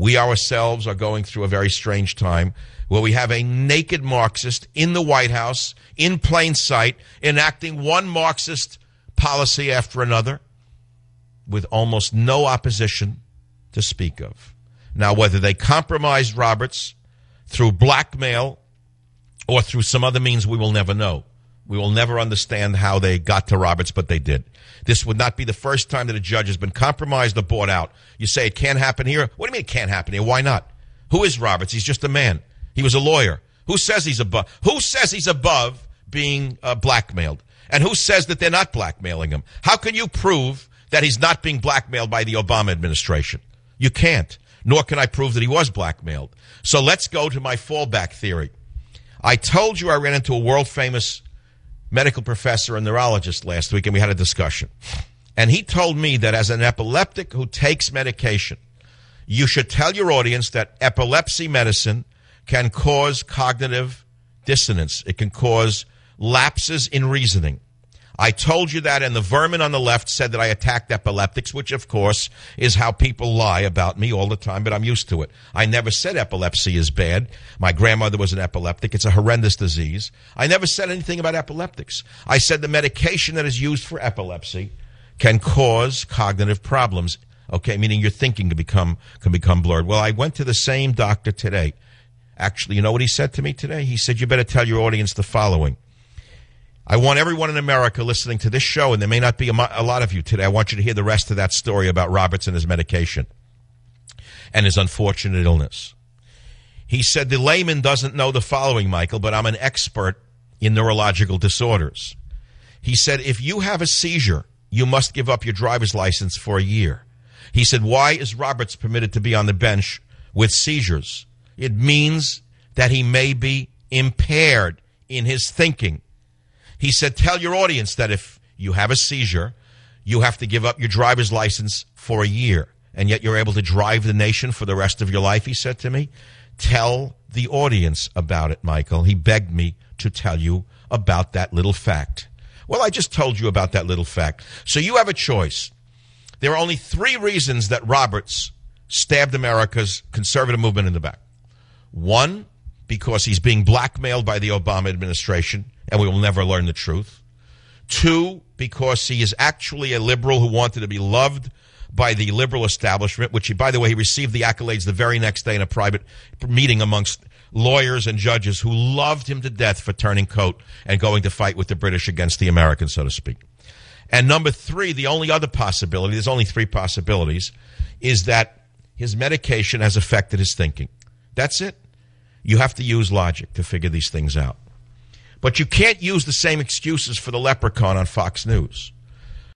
We ourselves are going through a very strange time where we have a naked Marxist in the White House, in plain sight, enacting one Marxist policy after another with almost no opposition to speak of. Now, whether they compromised Roberts through blackmail or through some other means, we will never know. We will never understand how they got to Roberts, but they did. This would not be the first time that a judge has been compromised or bought out. You say it can't happen here? What do you mean it can't happen here? Why not? Who is Roberts? He's just a man. He was a lawyer. Who says he's above? Who says he's above being blackmailed? And who says that they're not blackmailing him? How can you prove that he's not being blackmailed by the Obama administration? You can't. Nor can I prove that he was blackmailed. So let's go to my fallback theory. I told you I ran into a world-famous medical professor and neurologist last week, and we had a discussion. And he told me that as an epileptic who takes medication, you should tell your audience that epilepsy medicine can cause cognitive dissonance. It can cause lapses in reasoning. I told you that, and the vermin on the left said that I attacked epileptics, which, of course, is how people lie about me all the time, but I'm used to it. I never said epilepsy is bad. My grandmother was an epileptic. It's a horrendous disease. I never said anything about epileptics. I said the medication that is used for epilepsy can cause cognitive problems, okay, meaning your thinking can become blurred. Well, I went to the same doctor today. Actually, you know what he said to me today? He said, you better tell your audience the following. I want everyone in America listening to this show, and there may not be a lot of you today, I want you to hear the rest of that story about Roberts and his medication and his unfortunate illness. He said, the layman doesn't know the following, Michael, but I'm an expert in neurological disorders. He said, if you have a seizure, you must give up your driver's license for a year. He said, why is Roberts permitted to be on the bench with seizures? It means that he may be impaired in his thinking. He said, tell your audience that if you have a seizure, you have to give up your driver's license for a year, and yet you're able to drive the nation for the rest of your life, he said to me. Tell the audience about it, Michael. He begged me to tell you about that little fact. Well, I just told you about that little fact. So you have a choice. There are only 3 reasons that Roberts stabbed America's conservative movement in the back. 1, because he's being blackmailed by the Obama administration, and we will never learn the truth. 2, because he is actually a liberal who wanted to be loved by the liberal establishment, which, by the way, he received the accolades the very next day in a private meeting amongst lawyers and judges who loved him to death for turning coat and going to fight with the British against the Americans, so to speak. And number 3, the only other possibility, there's only 3 possibilities, is that his medication has affected his thinking. That's it. You have to use logic to figure these things out. But you can't use the same excuses for the leprechaun on Fox News.